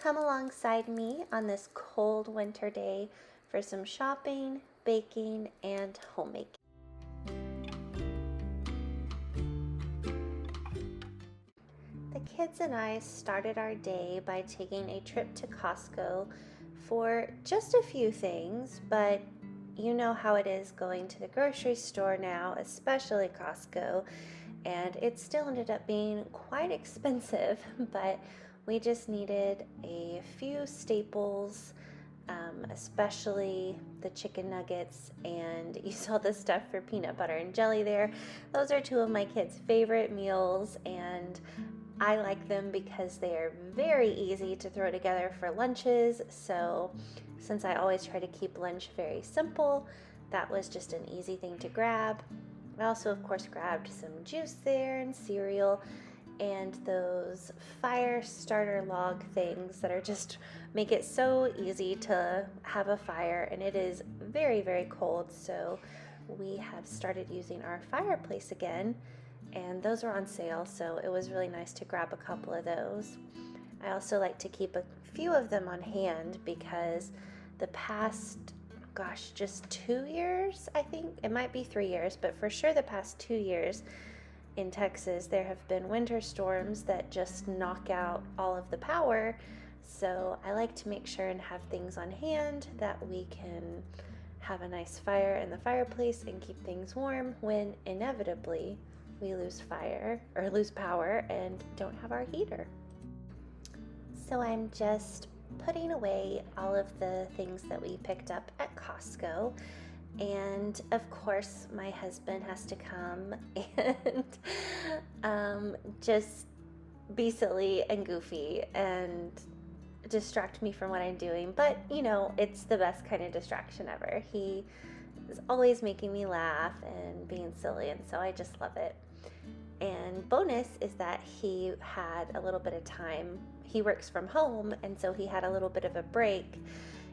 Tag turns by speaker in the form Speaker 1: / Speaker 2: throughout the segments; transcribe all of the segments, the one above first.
Speaker 1: come alongside me on this cold winter day for some shopping, baking, and homemaking. The kids and I started our day by taking a trip to Costco for just a few things, but you know how it is going to the grocery store now, especially Costco, and it still ended up being quite expensive, but we just needed a few staples, especially the chicken nuggets, and you saw the stuff for peanut butter and jelly there. Those are two of my kids' favorite meals, and I like them because they are very easy to throw together for lunches. So since I always try to keep lunch very simple, that was just an easy thing to grab. I also, of course, grabbed some juice there and cereal and those fire starter log things that are just make it so easy to have a fire, and it is very, very cold. So we have started using our fireplace again, and those are on sale, so it was really nice to grab a couple of those. I also like to keep a few of them on hand because the past, just 2 years, I think, it might be 3 years, but for sure the past 2 years in Texas, there have been winter storms that just knock out all of the power. So I like to make sure and have things on hand that we can have a nice fire in the fireplace and keep things warm when inevitably we lose power and don't have our heater. So I'm just putting away all of the things that we picked up at Costco, and of course my husband has to come and just be silly and goofy and distract me from what I'm doing, but it's the best kind of distraction ever. He is always making me laugh and being silly, and so I just love it. And bonus is that he had a little bit of time. He works from home, and so he had a little bit of a break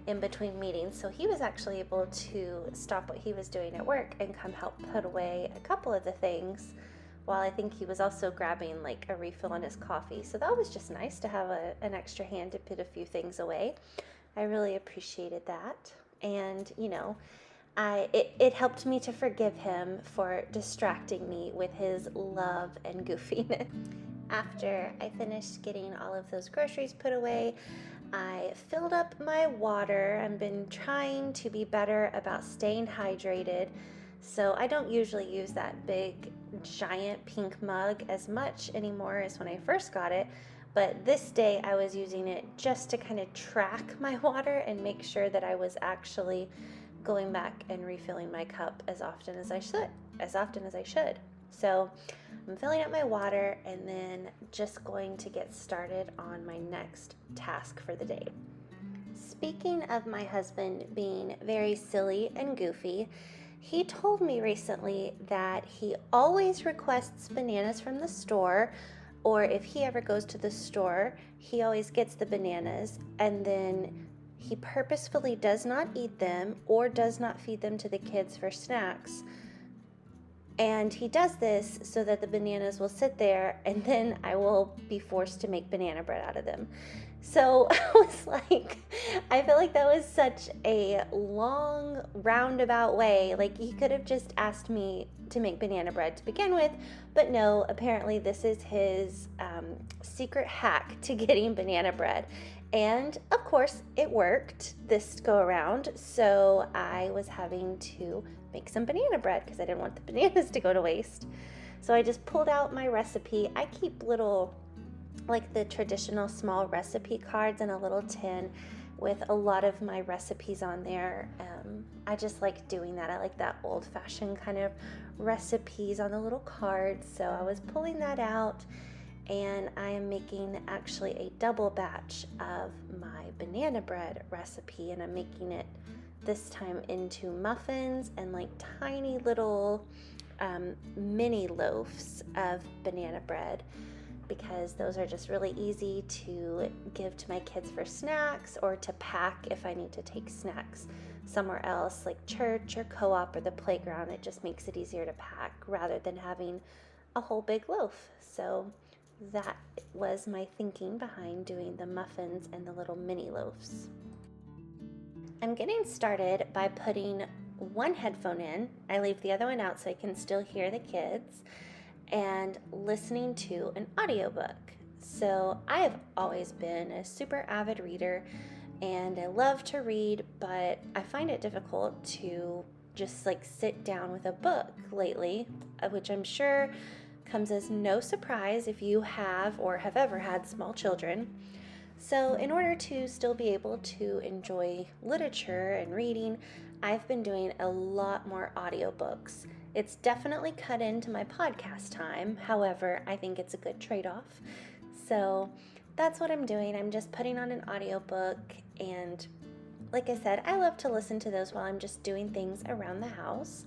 Speaker 1: in between meetings. So he was actually able to stop what he was doing at work and come help put away a couple of the things, while I think he was also grabbing like a refill on his coffee. So that was just nice to have an extra hand to put a few things away. I really appreciated that. And it helped me to forgive him for distracting me with his love and goofiness. After I finished getting all of those groceries put away, I filled up my water. I've been trying to be better about staying hydrated, so I don't usually use that big, giant pink mug as much anymore as when I first got it. But this day I was using it just to kind of track my water and make sure that I was actually going back and refilling my cup as often as I should. So I'm filling up my water and then just going to get started on my next task for the day. Speaking of my husband being very silly and goofy, he told me recently that he always requests bananas from the store, or if he ever goes to the store, he always gets the bananas, and then he purposefully does not eat them or does not feed them to the kids for snacks. And he does this so that the bananas will sit there, and then I will be forced to make banana bread out of them. So I was like, I feel like that was such a long roundabout way. Like, he could have just asked me to make banana bread to begin with, but no, apparently this is his secret hack to getting banana bread. And of course it worked this go around, so I was having to make some banana bread because I didn't want the bananas to go to waste. So I just pulled out my recipe. I keep little, like the traditional small recipe cards in a little tin with a lot of my recipes on there. I just like doing that. I like that old-fashioned kind of recipes on the little cards. So I was pulling that out, and I am making actually a double batch of my banana bread recipe, and I'm making it this time into muffins and like tiny little mini loaves of banana bread, because those are just really easy to give to my kids for snacks or to pack if I need to take snacks somewhere else, like church or co-op or the playground. It just makes it easier to pack rather than having a whole big loaf. So that was my thinking behind doing the muffins and the little mini loaves. I'm getting started by putting one headphone in. I leave the other one out so I can still hear the kids, and listening to an audiobook. So I have always been a super avid reader, and I love to read, but I find it difficult to just like sit down with a book lately, which I'm sure comes as no surprise if you have or have ever had small children. So in order to still be able to enjoy literature and reading, I've been doing a lot more audiobooks. It's definitely cut into my podcast time. However, I think it's a good trade-off. So that's what I'm doing. I'm just putting on an audiobook, and like I said, I love to listen to those while I'm just doing things around the house.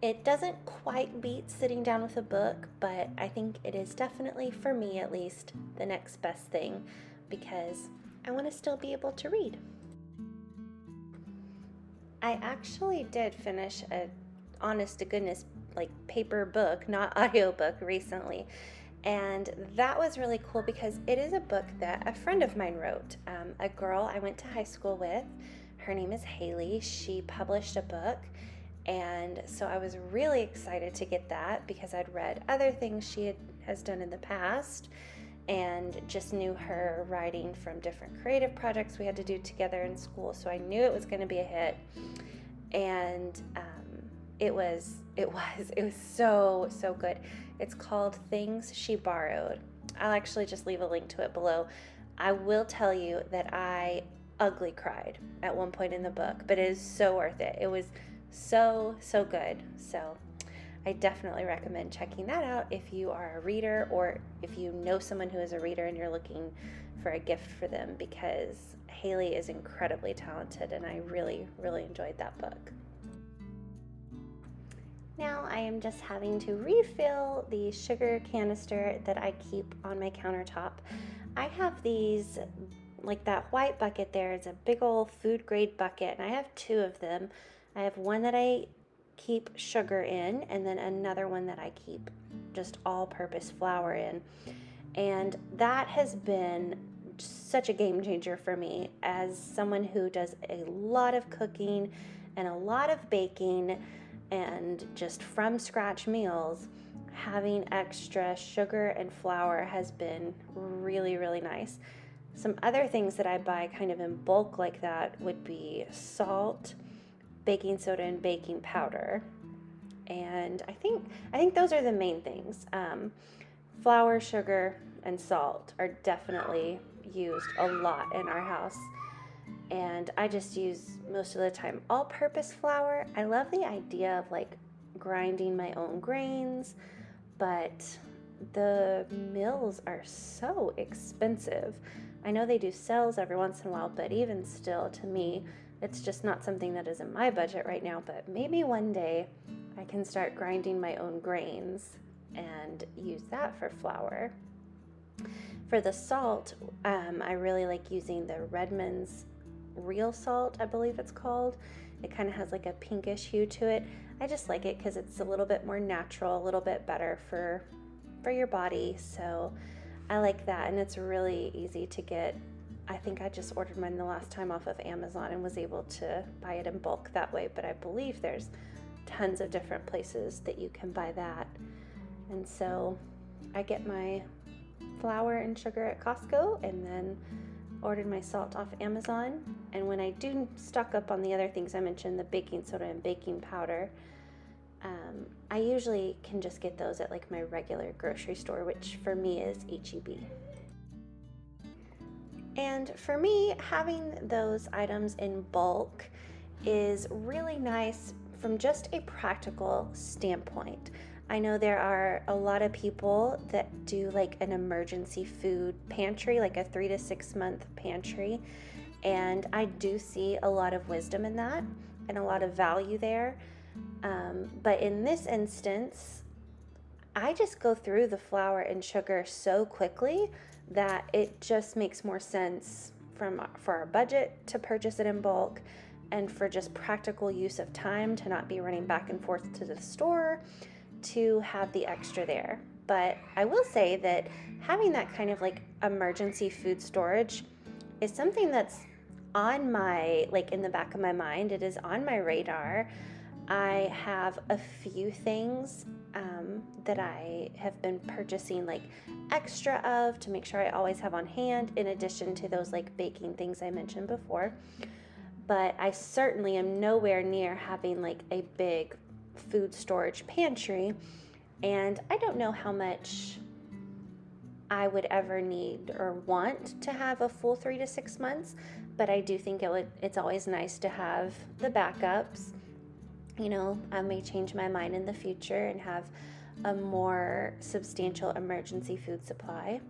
Speaker 1: It doesn't quite beat sitting down with a book, but I think it is definitely, for me at least, the next best thing, because I want to still be able to read. I actually did finish a honest to goodness like paper book, not audiobook, recently. And that was really cool because it is a book that a friend of mine wrote. A girl I went to high school with, her name is Haley. She published a book, and so I was really excited to get that because I'd read other things she has done in the past, and just knew her writing from different creative projects we had to do together in school. So I knew it was going to be a hit, and it was so good. It's called Things She Borrowed. I'll actually just leave a link to it below. I will tell you that I ugly cried at one point in the book, but it is so worth it. It was so good. So I definitely recommend checking that out if you are a reader, or if you know someone who is a reader and you're looking for a gift for them, because Haley is incredibly talented, and I really enjoyed that book. Now I am just having to refill the sugar canister that I keep on my countertop. I have these, like that white bucket there is a big old food grade bucket, and I have two of them. I have one that I keep sugar in, and then another one that I keep just all-purpose flour in. And that has been such a game changer for me as someone who does a lot of cooking and a lot of baking and just from scratch meals. Having extra sugar and flour has been really nice. Some other things that I buy kind of in bulk like that would be salt, baking soda, and baking powder. And I think those are the main things. Flour, sugar, and salt are definitely used a lot in our house. And I just use most of the time all-purpose flour. I love the idea of like grinding my own grains, but the mills are so expensive. I know they do sales every once in a while, but even still, to me, it's just not something that is in my budget right now. But maybe one day I can start grinding my own grains and use that for flour. For the salt, I really like using the Redmond's real salt, I believe it's called. It kind of has like a pinkish hue to it. I just like it because it's a little bit more natural, a little bit better for your body. So I like that, and it's really easy to get. I think I just ordered mine the last time off of Amazon and was able to buy it in bulk that way, but I believe there's tons of different places that you can buy that. And so I get my flour and sugar at Costco, and then ordered my salt off Amazon. And when I do stock up on the other things I mentioned, the baking soda and baking powder, I usually can just get those at like my regular grocery store, which for me is H-E-B. And for me, having those items in bulk is really nice from just a practical standpoint. I know there are a lot of people that do like an emergency food pantry, like a 3 to 6 month pantry. And I do see a lot of wisdom in that and a lot of value there. But in this instance, I just go through the flour and sugar so quickly that it just makes more sense for our budget to purchase it in bulk, and for just practical use of time to not be running back and forth to the store, to have the extra there. But I will say that having that kind of like emergency food storage is something that's on my, like in the back of my mind. It is on my radar. I have a few things that I have been purchasing like extra of to make sure I always have on hand, in addition to those like baking things I mentioned before. But I certainly am nowhere near having like a big food storage pantry, and I don't know how much I would ever need or want to have a full 3 to 6 months, but I do think it's always nice to have the backups. You know, I may change my mind in the future and have a more substantial emergency food supply.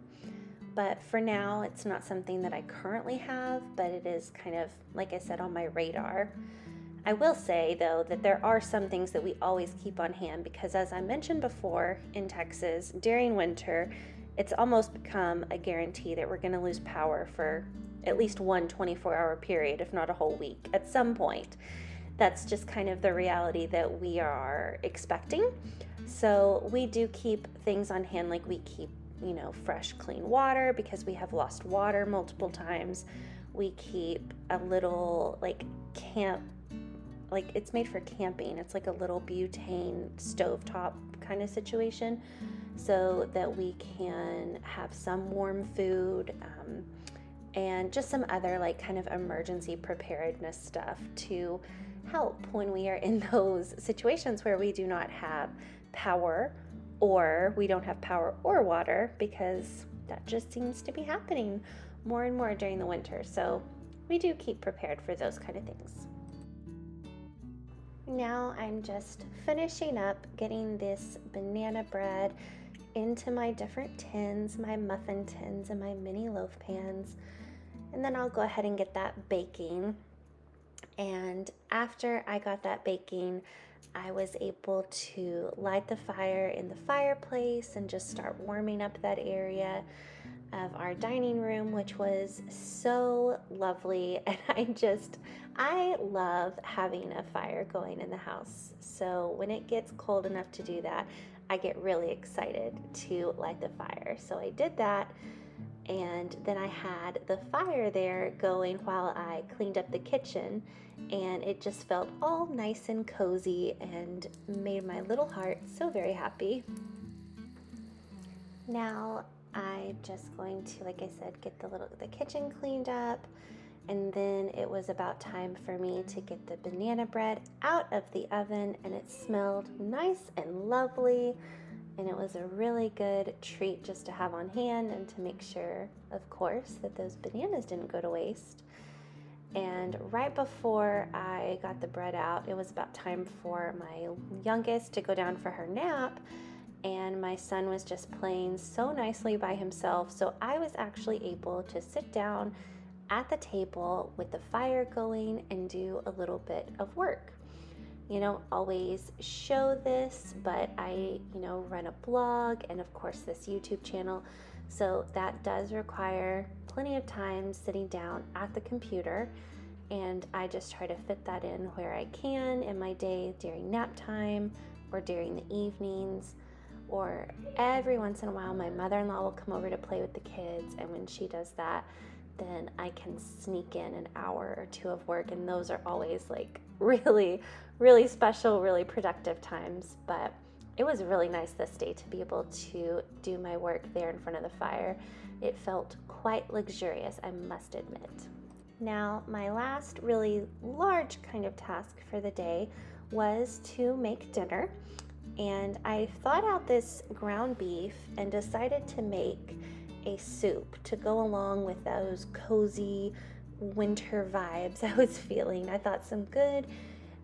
Speaker 1: But for now, it's not something that I currently have, but it is kind of, like I said, on my radar. I will say, though, that there are some things that we always keep on hand because, as I mentioned before, in Texas, during winter, it's almost become a guarantee that we're going to lose power for at least one 24-hour period, if not a whole week, at some point. That's just kind of the reality that we are expecting. So we do keep things on hand, like we keep, fresh, clean water because we have lost water multiple times. We keep a little it's made for camping. It's like a little butane stovetop kind of situation so that we can have some warm food, and just some other like kind of emergency preparedness stuff to help when we are in those situations where we do not have power, or we don't have power or water, because that just seems to be happening more and more during the winter. So we do keep prepared for those kind of things. Now I'm just finishing up getting this banana bread into my different tins, my muffin tins and my mini loaf pans, and then I'll go ahead and get that baking. And after I got that baking, I was able to light the fire in the fireplace and just start warming up that area of our dining room, which was so lovely. And I love having a fire going in the house. So when it gets cold enough to do that, I get really excited to light the fire. So I did that. And then I had the fire there going while I cleaned up the kitchen, and it just felt all nice and cozy and made my little heart so very happy. Now I'm just going to, like I said, get the kitchen cleaned up, and then it was about time for me to get the banana bread out of the oven, and it smelled nice and lovely. And it was a really good treat just to have on hand and to make sure, of course, that those bananas didn't go to waste. And right before I got the bread out, it was about time for my youngest to go down for her nap. And my son was just playing so nicely by himself. So I was actually able to sit down at the table with the fire going and do a little bit of work. You don't always show this, but I, run a blog and of course this YouTube channel. So that does require plenty of time sitting down at the computer. And I just try to fit that in where I can in my day during nap time or during the evenings. Or every once in a while, my mother-in-law will come over to play with the kids. And when she does that, then I can sneak in an hour or two of work. And those are always like really, really special, really productive times. But it was really nice this day to be able to do my work there in front of the fire. It felt quite luxurious, I must admit. Now, my last really large kind of task for the day was to make dinner. And I thought out this ground beef and decided to make a soup to go along with those cozy winter vibes I was feeling. I thought some good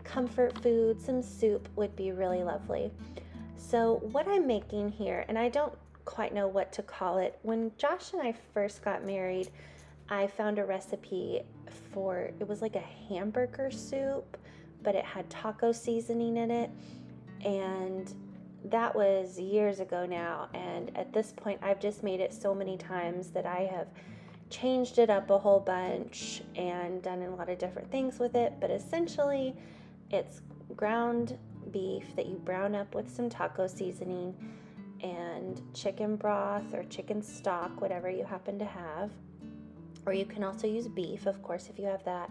Speaker 1: comfort food, some soup would be really lovely. So what I'm making here, and I don't quite know what to call it. When Josh and I first got married, I found a recipe for, it was like a hamburger soup, but it had taco seasoning in it. And that was years ago now. And at this point, I've just made it so many times that I have changed it up a whole bunch and done a lot of different things with it. But essentially, it's ground beef that you brown up with some taco seasoning, and chicken broth or chicken stock, whatever you happen to have. Or you can also use beef, of course, if you have that.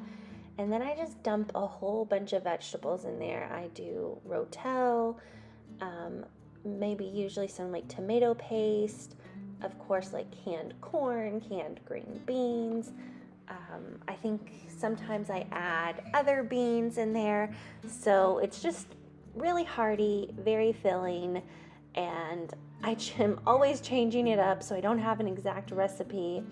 Speaker 1: And then I just dump a whole bunch of vegetables in there. I do rotel, maybe usually some like tomato paste, of course, like canned corn, canned green beans. I think sometimes I add other beans in there. So it's just really hearty, very filling, and I am always changing it up so I don't have an exact recipe.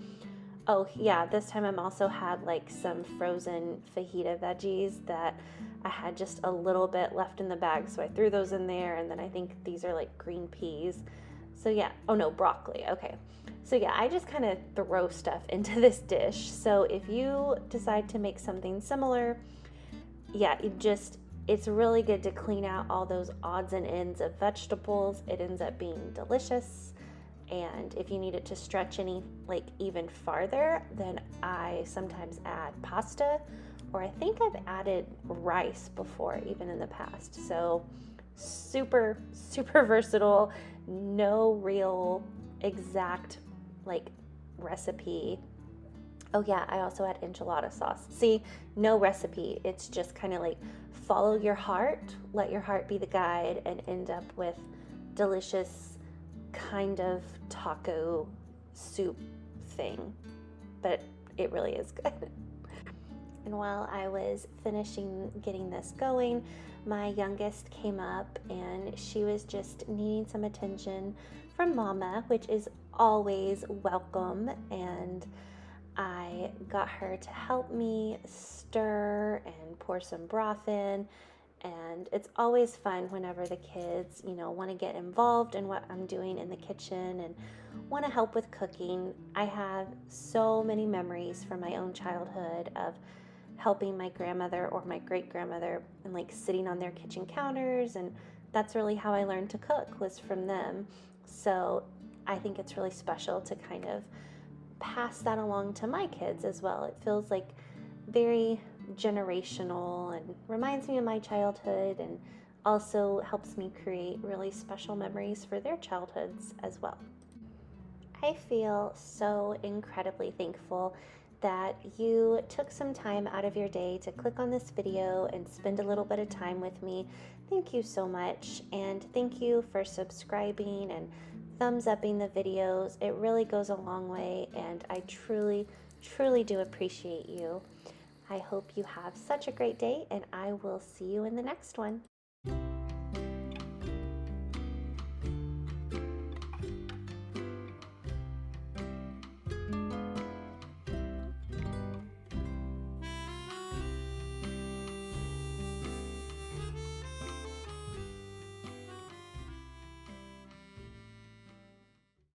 Speaker 1: Oh, yeah, this time I'm also had like some frozen fajita veggies that I had just a little bit left in the bag, so I threw those in there, and then I think these are like green peas. So yeah, oh no, broccoli. Okay. So yeah, I just kind of throw stuff into this dish. So if you decide to make something similar, yeah, it's really good to clean out all those odds and ends of vegetables. It ends up being delicious. And if you need it to stretch any like even farther, then I sometimes add pasta, or I think I've added rice before even in the past. So super versatile, no real exact like recipe. Oh yeah, I also add enchilada sauce. See, no recipe. It's just kind of like follow your heart, let your heart be the guide, and end up with delicious kind of taco soup thing. But it really is good. And while I was finishing getting this going, my youngest came up and she was just needing some attention from mama, which is always welcome. And I got her to help me stir and pour some broth in. And it's always fun whenever the kids, want to get involved in what I'm doing in the kitchen and want to help with cooking. I have so many memories from my own childhood of helping my grandmother or my great-grandmother and like sitting on their kitchen counters, and that's really how I learned to cook, was from them. So I think it's really special to kind of pass that along to my kids as well. It feels like very generational and reminds me of my childhood, and also helps me create really special memories for their childhoods as well. I feel so incredibly thankful that you took some time out of your day to click on this video and spend a little bit of time with me. Thank you so much, and thank you for subscribing and thumbs upping the videos. It really goes a long way, and I truly do appreciate you. I hope you have such a great day, and I will see you in the next one.